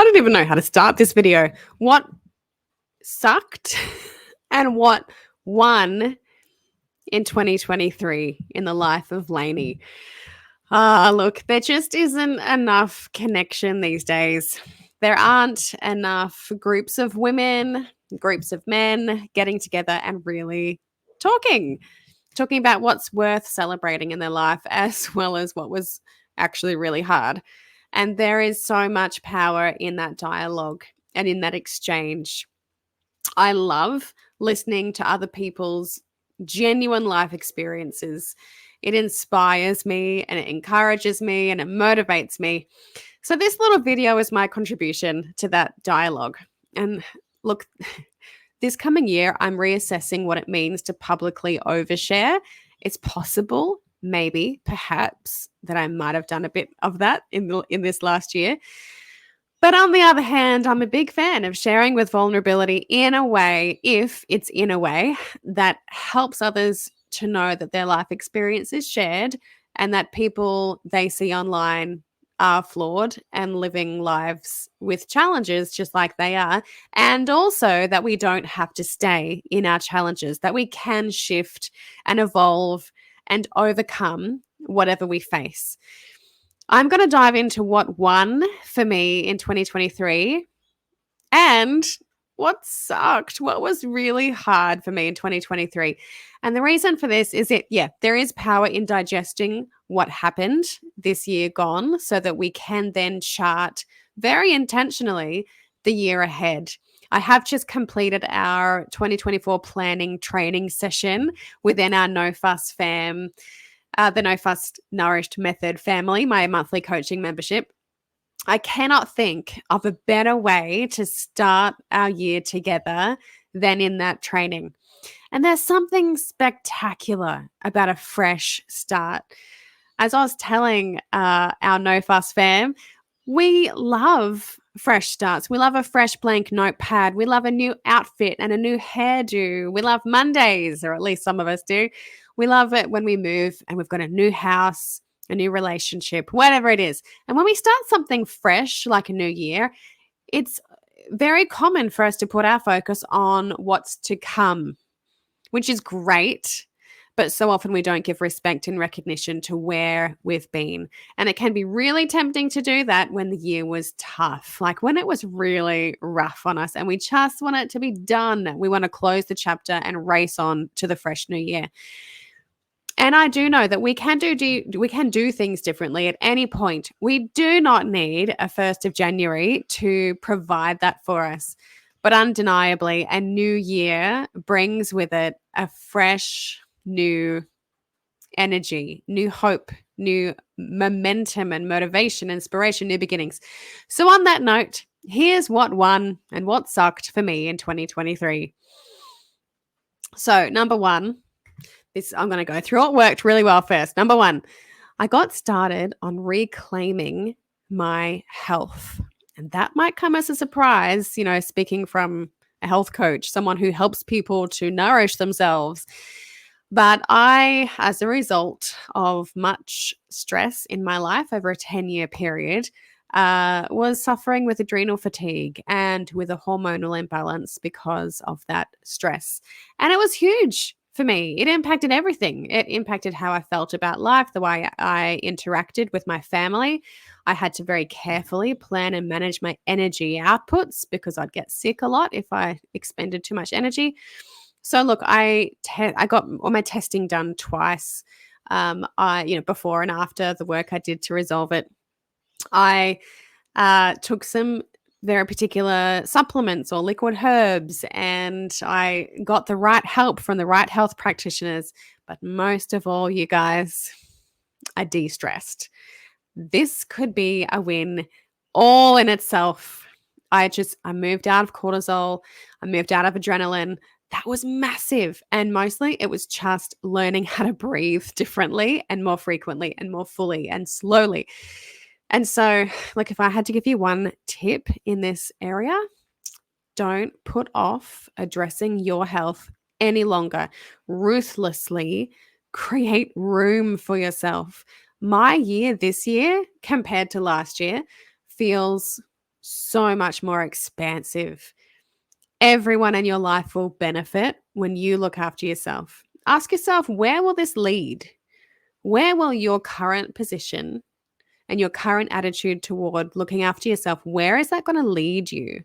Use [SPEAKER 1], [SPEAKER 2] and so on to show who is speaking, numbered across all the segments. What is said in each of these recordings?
[SPEAKER 1] I don't even know how to start this video. What sucked and what won in 2023 in the life of Laini? Look, there just isn't enough connection these days. There aren't enough groups of women, groups of men getting together and really talking about what's worth celebrating in their life as well as what was actually really hard. And there is so much power in that dialogue and in that exchange. I love listening to other people's genuine life experiences. It inspires me and it encourages me and it motivates me. So, this little video is my contribution to that dialogue. And look, this coming year, I'm reassessing what it means to publicly overshare. It's possible, maybe, perhaps, that I might have done a bit of that in this last year. But on the other hand, I'm a big fan of sharing with vulnerability in a way, if it's in a way that helps others to know that their life experience is shared and that people they see online are flawed and living lives with challenges just like they are. And also that we don't have to stay in our challenges, that we can shift and evolve and overcome whatever we face. I'm going to dive into what won for me in 2023 and what sucked, what was really hard for me in 2023. And the reason for this is there is power in digesting what happened this year gone so that we can then chart very intentionally the year ahead. I have just completed our 2024 planning training session within our No Fuss fam. The No Fuss Nourished Method family, my monthly coaching membership. I cannot think of a better way to start our year together than in that training. And there's something spectacular about a fresh start. As I was telling our No Fuss fam, we love fresh starts. We love a fresh blank notepad. We love a new outfit and a new hairdo. We love Mondays, or at least some of us do. We love it when we move and we've got a new house, a new relationship, whatever it is. And when we start something fresh, like a new year, it's very common for us to put our focus on what's to come, which is great. But so often we don't give respect and recognition to where we've been. And it can be really tempting to do that when the year was tough, like when it was really rough on us and we just want it to be done. We want to close the chapter and race on to the fresh new year. And I do know that we can do things differently at any point. We do not need a 1st of January to provide that for us. But undeniably, a new year brings with it a fresh, new energy, new hope, new momentum and motivation, inspiration, new beginnings. So on that note, here's what won and what sucked for me in 2023. So number one, I'm going to go through what worked really well first. Number one, I got started on reclaiming my health. And that might come as a surprise, speaking from a health coach, someone who helps people to nourish themselves. But I, as a result of much stress in my life over a 10-year period, was suffering with adrenal fatigue and with a hormonal imbalance because of that stress. And it was huge for me. It impacted everything. It impacted how I felt about life, the way I interacted with my family. I had to very carefully plan and manage my energy outputs because I'd get sick a lot if I expended too much energy. So look, I got all my testing done twice. Before and after the work I did to resolve it. I took some very particular supplements or liquid herbs, and I got the right help from the right health practitioners. But most of all, you guys, I de-stressed. This could be a win all in itself. I moved out of cortisol. I moved out of adrenaline. That was massive. And mostly it was just learning how to breathe differently and more frequently and more fully and slowly. And so, if I had to give you one tip in this area, don't put off addressing your health any longer. Ruthlessly create room for yourself. My year this year compared to last year feels so much more expansive. Everyone in your life will benefit when you look after yourself. Ask yourself, where will this lead? Where will your current position and your current attitude toward looking after yourself, where is that going to lead you?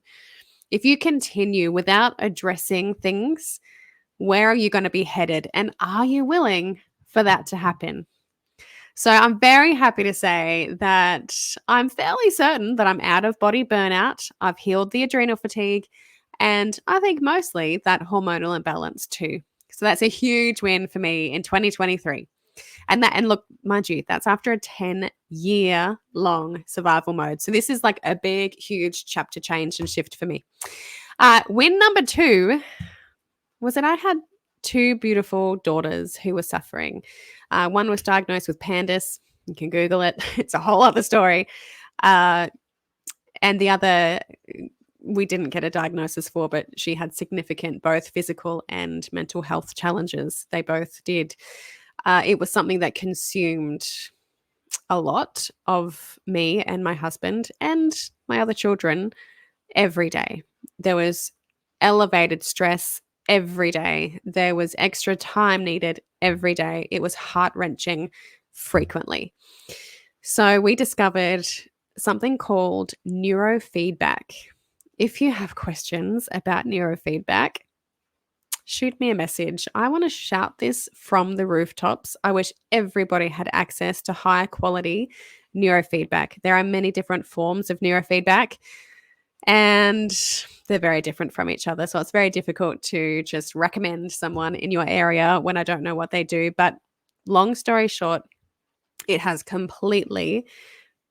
[SPEAKER 1] If you continue without addressing things, where are you going to be headed? And are you willing for that to happen? So I'm very happy to say that I'm fairly certain that I'm out of body burnout. I've healed the adrenal fatigue, and I think mostly that hormonal imbalance too. So that's a huge win for me in 2023. And look, mind you, that's after a 10-year long survival mode. So this is like a big, huge chapter change and shift for me. Win number 2 was that I had 2 beautiful daughters who were suffering. One was diagnosed with PANDAS. You can Google it. It's a whole other story. And the other, we didn't get a diagnosis for, but she had significant both physical and mental health challenges. They both did. It was something that consumed a lot of me and my husband and my other children every day. There was elevated stress every day. There was extra time needed every day. It was heart-wrenching frequently. So we discovered something called Neuro Feedback. If you have questions about Neuro Feedback, shoot me a message. I want to shout this from the rooftops. I wish everybody had access to high quality neurofeedback. There are many different forms of neurofeedback, and they're very different from each other. So it's very difficult to just recommend someone in your area when I don't know what they do. But long story short, it has completely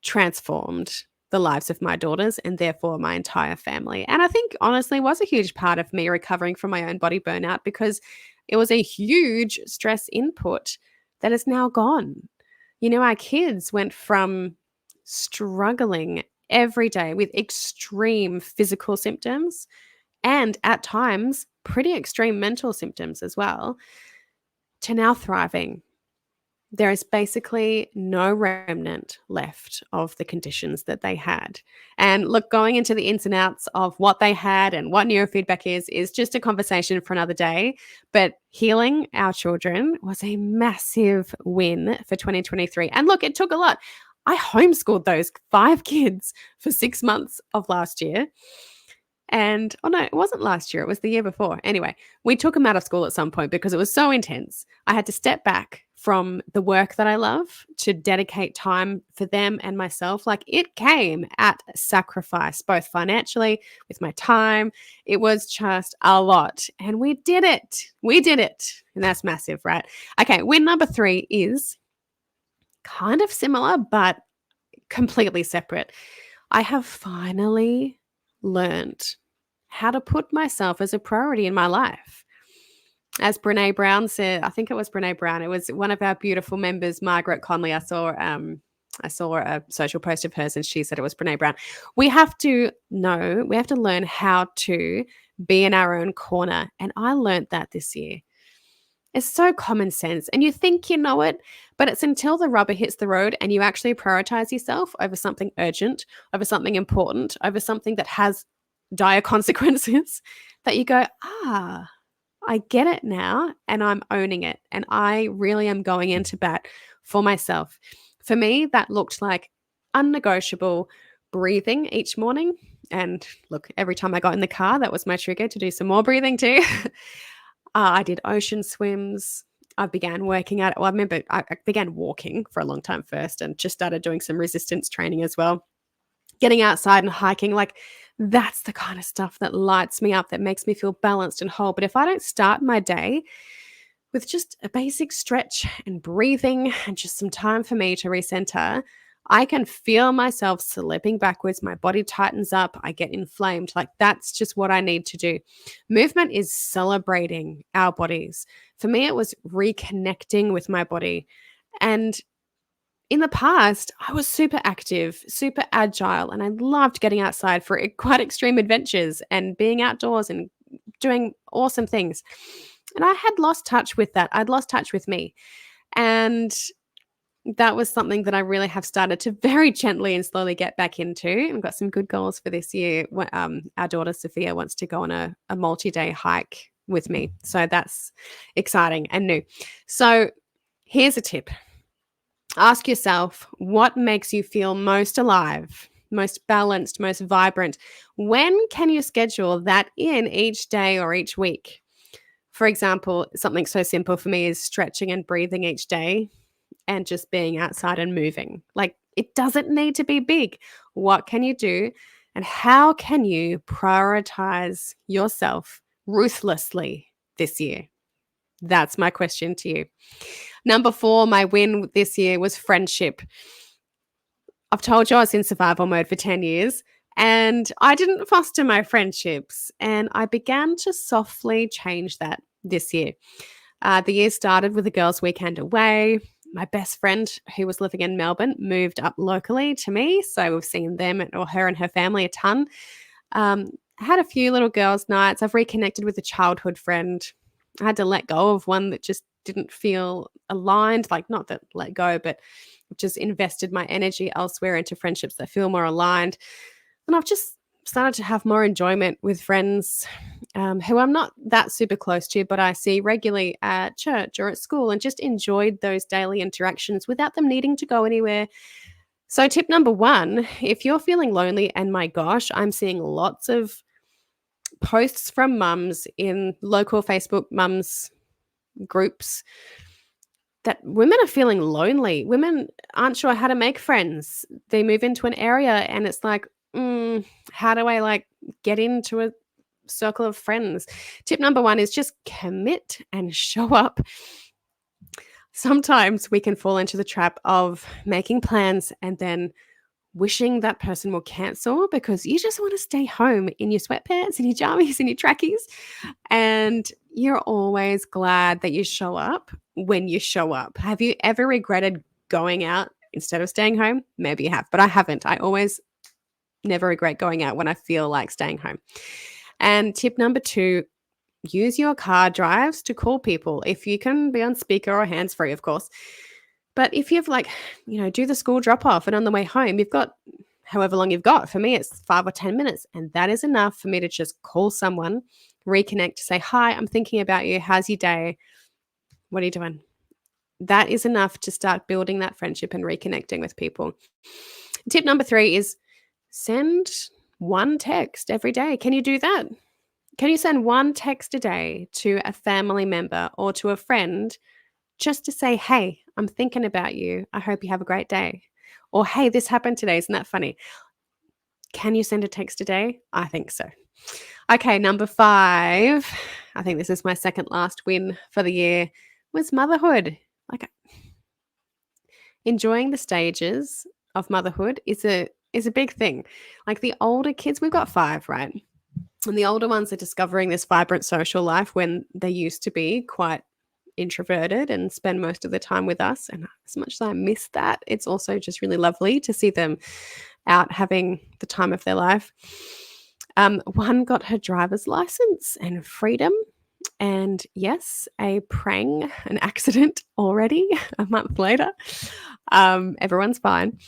[SPEAKER 1] transformed the lives of my daughters and therefore my entire family. And I think honestly was a huge part of me recovering from my own body burnout, because it was a huge stress input that is now gone. You know, our kids went from struggling every day with extreme physical symptoms and at times pretty extreme mental symptoms as well, to now thriving. There is basically no remnant left of the conditions that they had. And look, going into the ins and outs of what they had and what neurofeedback is just a conversation for another day. But healing our children was a massive win for 2023. And look, it took a lot. I homeschooled those 5 kids for 6 months of last year. And oh no, it wasn't last year, it was the year before. Anyway, we took them out of school at some point because it was so intense. I had to step back from the work that I love to dedicate time for them and myself. Like, it came at a sacrifice, both financially, with my time. It was just a lot. And we did it. We did it. And that's massive, right? Okay, win number 3 is kind of similar, but completely separate. I have finally learned how to put myself as a priority in my life. As Brene Brown said, I think it was Brene Brown. It was one of our beautiful members, Margaret Conley. I saw a social post of hers, and she said it was Brene Brown. We have to learn how to be in our own corner. And I learned that this year. It's so common sense. And you think you know it, but it's until the rubber hits the road and you actually prioritize yourself over something urgent, over something important, over something that has dire consequences, that you go, I get it now, and I'm owning it. And I really am going into bat for myself. For me, that looked like unnegotiable breathing each morning. And look, every time I got in the car, that was my trigger to do some more breathing too. I did ocean swims. I began working out. Well, I remember I began walking for a long time first and just started doing some resistance training as well. Getting outside and hiking, like, that's the kind of stuff that lights me up, that makes me feel balanced and whole. But if I don't start my day with just a basic stretch and breathing and just some time for me to recenter, I can feel myself slipping backwards. My body tightens up. I get inflamed. Like, that's just what I need to do. Movement is celebrating our bodies. For me, it was reconnecting with my body. And in the past, I was super active, super agile, and I loved getting outside for quite extreme adventures and being outdoors and doing awesome things. And I had lost touch with that. I'd lost touch with me. And that was something that I really have started to very gently and slowly get back into. I've got some good goals for this year. Our daughter Sophia wants to go on a multi-day hike with me. So that's exciting and new. So here's a tip. Ask yourself what makes you feel most alive, most balanced, most vibrant. When can you schedule that in each day or each week? For example, something so simple for me is stretching and breathing each day and just being outside and moving. Like, it doesn't need to be big. What can you do? And how can you prioritize yourself ruthlessly this year? That's my question to you. Number 4, my win this year was friendship. I've told you I was in survival mode for 10 years and I didn't foster my friendships. And I began to softly change that this year. The year started with a girls' weekend away. My best friend, who was living in Melbourne, moved up locally to me. So we've seen them or her and her family a ton. I had a few little girls' nights. I've reconnected with a childhood friend. I had to let go of one that just didn't feel aligned, like not that let go, but just invested my energy elsewhere into friendships that feel more aligned. And I've just started to have more enjoyment with friends who I'm not that super close to, but I see regularly at church or at school, and just enjoyed those daily interactions without them needing to go anywhere. So tip number 1, if you're feeling lonely, and my gosh, I'm seeing lots of posts from mums in local Facebook mums groups that women are feeling lonely. Women aren't sure how to make friends. They move into an area and it's like, how do I like get into a circle of friends? Tip number 1 is just commit and show up. Sometimes we can fall into the trap of making plans and then wishing that person will cancel because you just want to stay home in your sweatpants and your jammies and your trackies. And you're always glad that you show up when you show up. Have you ever regretted going out instead of staying home? Maybe you have, but I haven't. I always never regret going out when I feel like staying home. And tip number 2, use your car drives to call people. If you can be on speaker or hands-free, of course. But if you've do the school drop off and on the way home, you've got however long you've got. For me, it's 5 or 10 minutes. And that is enough for me to just call someone, reconnect, say, hi, I'm thinking about you. How's your day? What are you doing? That is enough to start building that friendship and reconnecting with people. Tip number 3 is send one text every day. Can you do that? Can you send one text a day to a family member or to a friend just to say, hey, I'm thinking about you. I hope you have a great day. Or, hey, this happened today. Isn't that funny? Can you send a text a day? I think so. Okay, number 5, I think this is my second last win for the year, was motherhood. Like, enjoying the stages of motherhood is a big thing. Like the older kids, we've got 5, right? And the older ones are discovering this vibrant social life when they used to be quite introverted and spend most of the time with us. And as much as I miss that, it's also just really lovely to see them out having the time of their life. One got her driver's license and freedom. And yes, a prang, an accident already a month later. Everyone's fine.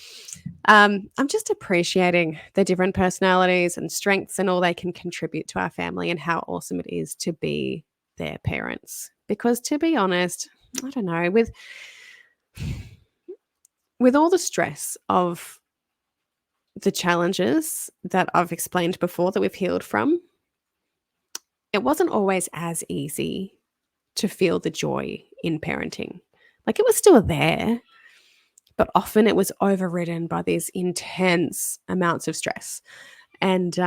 [SPEAKER 1] I'm just appreciating the different personalities and strengths and all they can contribute to our family, and how awesome it is to be their parents. Because to be honest, I don't know, with all the stress of the challenges that I've explained before that we've healed from, it wasn't always as easy to feel the joy in parenting. Like, it was still there, but often it was overridden by these intense amounts of stress. And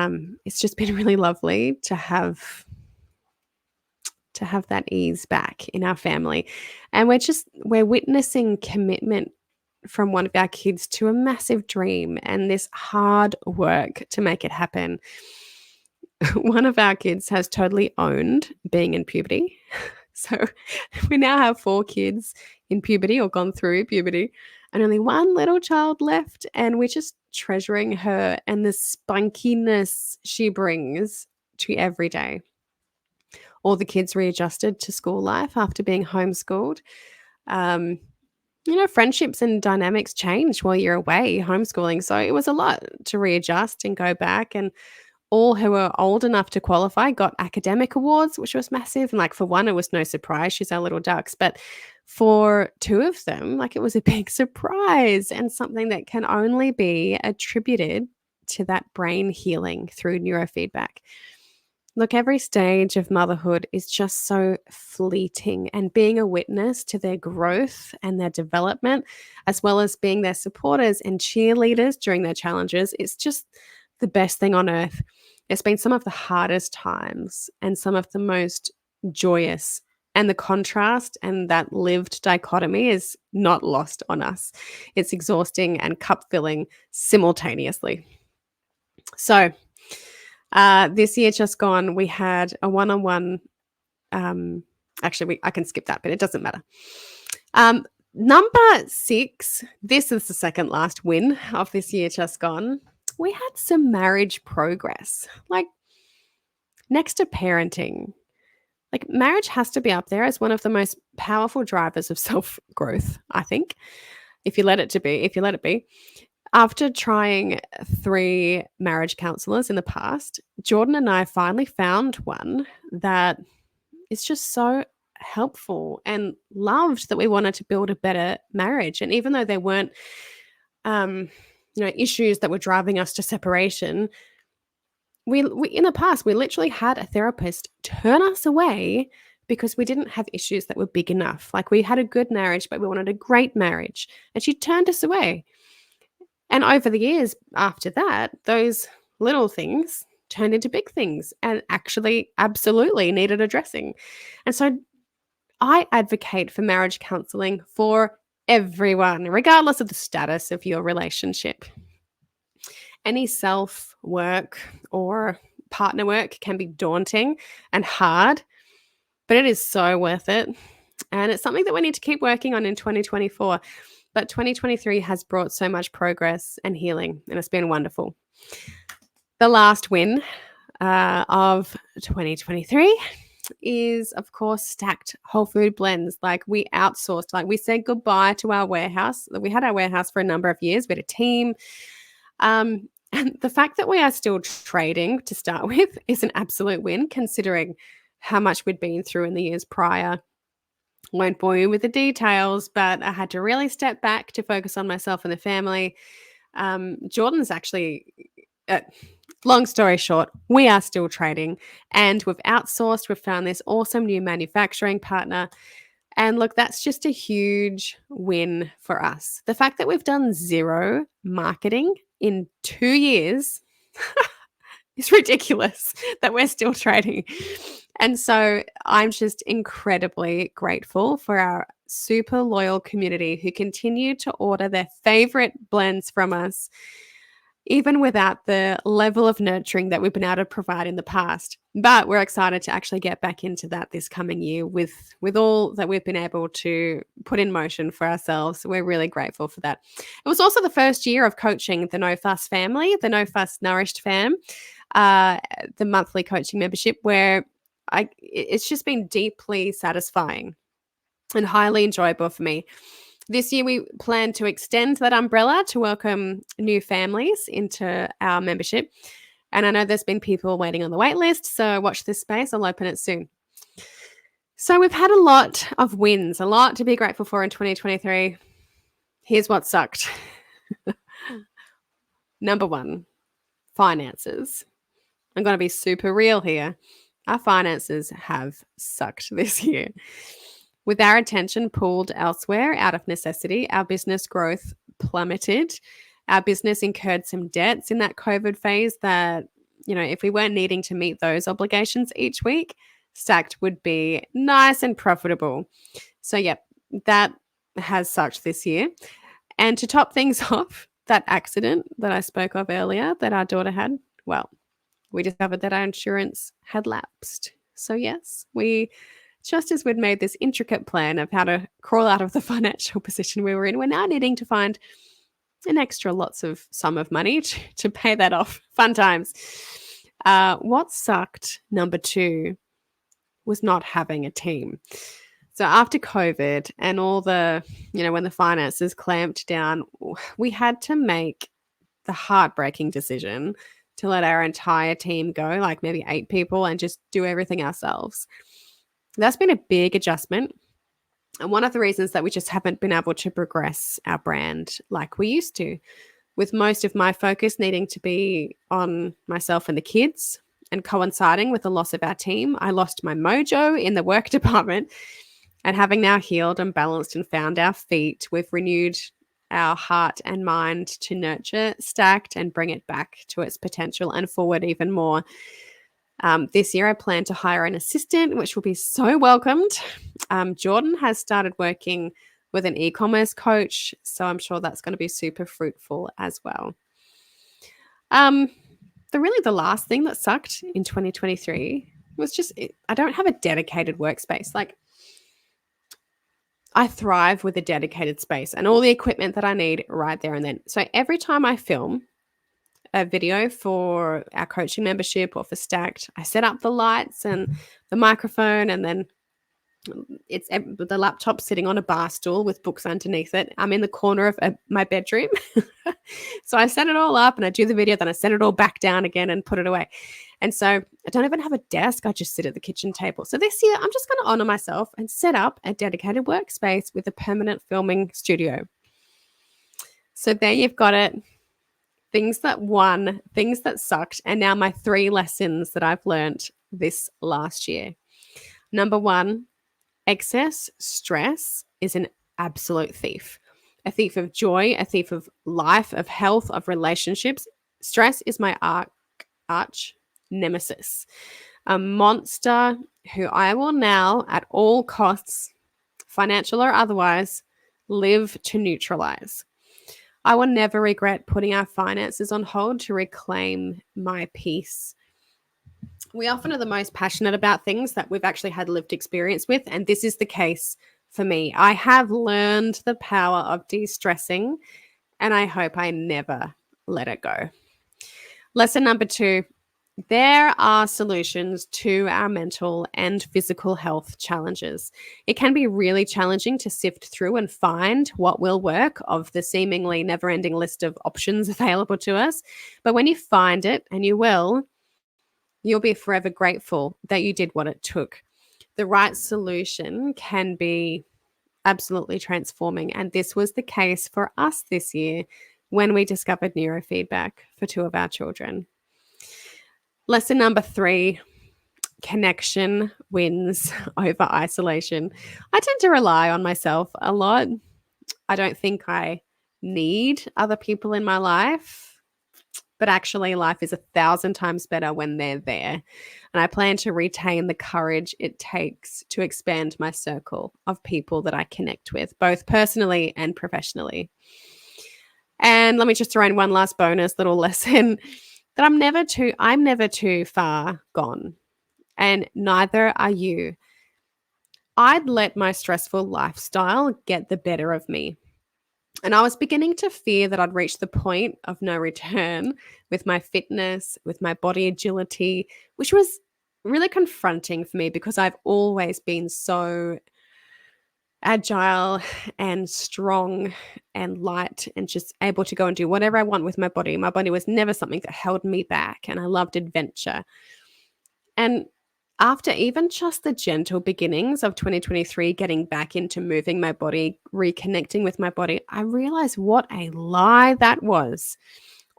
[SPEAKER 1] it's just been really lovely to have that ease back in our family. And we're witnessing commitment from one of our kids to a massive dream and this hard work to make it happen. One of our kids has totally owned being in puberty. So we now have 4 kids in puberty or gone through puberty, and only one little child left. And we're just treasuring her and the spunkiness she brings to every day. All the kids readjusted to school life after being homeschooled. friendships and dynamics change while you're away homeschooling. So it was a lot to readjust and go back. And all who were old enough to qualify got academic awards, which was massive. And like for one, it was no surprise. She's our little ducks. But for two of them, like it was a big surprise and something that can only be attributed to that brain healing through neurofeedback. Look, every stage of motherhood is just so fleeting, and being a witness to their growth and their development, as well as being their supporters and cheerleaders during their challenges, is just the best thing on earth. It's been some of the hardest times and some of the most joyous. And the contrast and that lived dichotomy is not lost on us. It's exhausting and cup filling simultaneously. So, this year just gone, we had a one-on-one. I can skip that, but it doesn't matter. Number 6, this is the second last win of this year just gone. We had some marriage progress, like next to parenting. Like marriage has to be up there as one of the most powerful drivers of self-growth, I think, if you let it be. After trying 3 marriage counselors in the past, Jordan and I finally found one that is just so helpful and loved that we wanted to build a better marriage. And even though there weren't, issues that were driving us to separation, we in the past, we literally had a therapist turn us away because we didn't have issues that were big enough. Like we had a good marriage, but we wanted a great marriage. And she turned us away. And over the years after that, those little things turned into big things and actually absolutely needed addressing. And so I advocate for marriage counseling for everyone, regardless of the status of your relationship. Any self work or partner work can be daunting and hard, but it is so worth it. And it's something that we need to keep working on in 2024. But 2023 has brought so much progress and healing, and it's been wonderful. The last win of 2023 is, of course, stacked whole food blends. Like we outsourced, like we said goodbye to our warehouse. We had our warehouse for a number of years. We had a team. And the fact that we are still trading to start with is an absolute win, considering how much we'd been through in the years prior. Won't bore you with the details, but I had to really step back to focus on myself and the family. Jordan's actually, long story short, we are still trading and we've outsourced. We've found this awesome new manufacturing partner. And look, that's just a huge win for us. The fact that we've done 0 marketing in 2 years is ridiculous that we're still trading. And so I'm just incredibly grateful for our super loyal community who continue to order their favorite blends from us, even without the level of nurturing that we've been able to provide in the past. But we're excited to actually get back into that this coming year with all that we've been able to put in motion for ourselves. So we're really grateful for that. It was also the first year of coaching the No Fuss family, the No Fuss Nourished fam, the monthly coaching membership, where it's just been deeply satisfying and highly enjoyable for me. This year, we plan to extend that umbrella to welcome new families into our membership. And I know there's been people waiting on the wait list, so watch this space. I'll open it soon. So we've had a lot of wins, a lot to be grateful for in 2023. Here's what sucked. Number 1, finances. I'm going to be super real here. Our finances have sucked this year. With our attention pulled elsewhere out of necessity, our business growth plummeted. Our business incurred some debts in that COVID phase that, if we weren't needing to meet those obligations each week, Stacked would be nice and profitable. So, that has sucked this year. And to top things off, that accident that I spoke of earlier that our daughter had, well, we discovered that our insurance had lapsed. So yes, just as we'd made this intricate plan of how to crawl out of the financial position we were in, we're now needing to find an extra sum of money to pay that off. Fun times. What sucked, number 2, was not having a team. So after COVID and all the, when the finances clamped down, we had to make the heartbreaking decision to let our entire team go, like maybe 8 people, and just do everything ourselves. That's been a big adjustment. And one of the reasons that we just haven't been able to progress our brand like we used to, with most of my focus needing to be on myself and the kids and coinciding with the loss of our team. I lost my mojo in the work department, and having now healed and balanced and found our feet, we've renewed our heart and mind to nurture Stacked and bring it back to its potential and forward even more. This year, I plan to hire an assistant, which will be so welcomed. Jordan has started working with an e-commerce coach, so I'm sure that's going to be super fruitful as well. The last thing that sucked in 2023 was just I don't have a dedicated workspace. Like, I thrive with a dedicated space and all the equipment that I need right there and then. So every time I film a video for our coaching membership or for Stacked, I set up the lights and the microphone, and then it's the laptop sitting on a bar stool with books underneath it. I'm in the corner of my bedroom. So I set it all up and I do the video, then I set it all back down again and put it away. And so I don't even have a desk. I just sit at the kitchen table. So this year, I'm just going to honor myself and set up a dedicated workspace with a permanent filming studio. So there you've got it. Things that won, things that sucked, and now my 3 lessons that I've learned this last year. Number 1, excess stress is an absolute thief. A thief of joy, a thief of life, of health, of relationships. Stress is my arch nemesis. A monster who I will now, at all costs, financial or otherwise, live to neutralize. I will never regret putting our finances on hold to reclaim my peace. We often are the most passionate about things that we've actually had lived experience with, and this is the case for me. I have learned the power of de-stressing, and I hope I never let it go. Lesson number 2, there are solutions to our mental and physical health challenges. It can be really challenging to sift through and find what will work of the seemingly never-ending list of options available to us. But when you find it, and you will, you'll be forever grateful that you did what it took. The right solution can be absolutely transforming. And this was the case for us this year when we discovered Neuro Feedback for 2 of our children. Lesson number 3, connection wins over isolation. I tend to rely on myself a lot. I don't think I need other people in my life, but actually life is 1,000 times better when they're there. And I plan to retain the courage it takes to expand my circle of people that I connect with, both personally and professionally. And let me just throw in one last bonus little lesson, that I'm never too far gone, and neither are you. I'd let my stressful lifestyle get the better of me. And I was beginning to fear that I'd reach the point of no return with my fitness, with my body agility, which was really confronting for me because I've always been so agile and strong and light and just able to go and do whatever I want with my body. My body was never something that held me back, and I loved adventure. And after even just the gentle beginnings of 2023, getting back into moving my body, reconnecting with my body, I realized what a lie that was.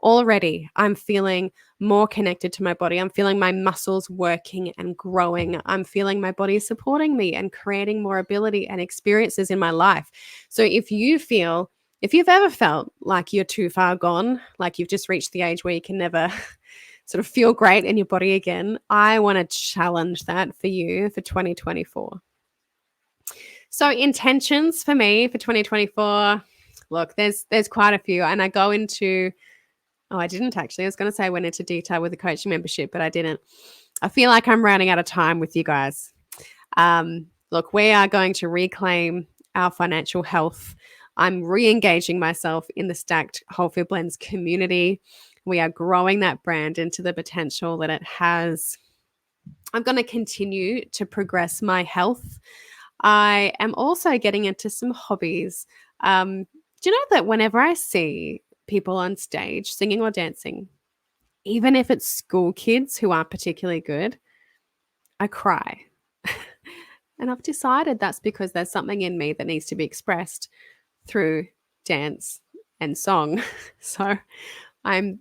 [SPEAKER 1] Already, I'm feeling more connected to my body. I'm feeling my muscles working and growing. I'm feeling my body supporting me and creating more ability and experiences in my life. So if you've ever felt like you're too far gone, like you've just reached the age where you can never sort of feel great in your body again, I want to challenge that for you for 2024. So intentions for me for 2024, look, there's quite a few, and I go into I didn't actually. I was going to say I went into detail with the coaching membership, but I didn't. I feel like I'm running out of time with you guys. Look, we are going to reclaim our financial health. I'm re-engaging myself in the Stacked Whole Food Blends community. We are growing that brand into the potential that it has. I'm going to continue to progress my health. I am also getting into some hobbies. Do you know that whenever I see people on stage singing or dancing, even if it's school kids who aren't particularly good, I cry. And I've decided that's because there's something in me that needs to be expressed through dance and song. So I'm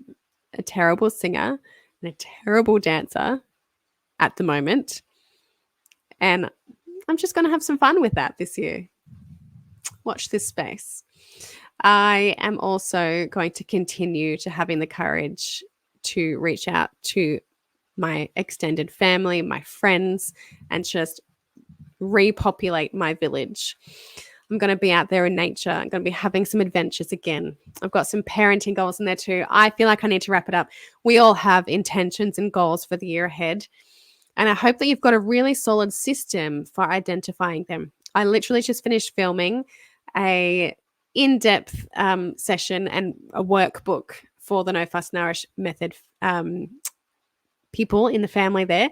[SPEAKER 1] a terrible singer and a terrible dancer at the moment. And I'm just going to have some fun with that this year. Watch this space. I am also going to continue to having the courage to reach out to my extended family, my friends, and just repopulate my village. I'm going to be out there in nature. I'm going to be having some adventures again. I've got some parenting goals in there too. I feel like I need to wrap it up. We all have intentions and goals for the year ahead. And I hope that you've got a really solid system for identifying them. I literally just finished filming a in-depth session and a workbook for the No Fuss Nourish method people in the family there.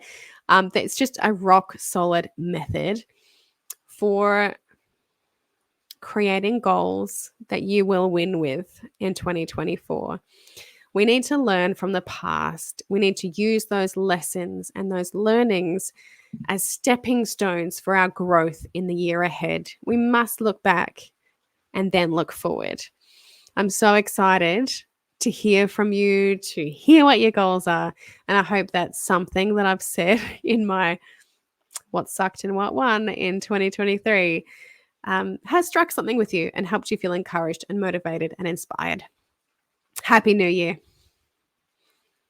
[SPEAKER 1] It's just a rock solid method for creating goals that you will win with in 2024. We need to learn from the past. We need to use those lessons and those learnings as stepping stones for our growth in the year ahead. We must look back and then look forward. I'm so excited to hear from you, to hear what your goals are. And I hope that something that I've said in my what sucked and what won in 2023 has struck something with you and helped you feel encouraged and motivated and inspired. Happy New Year.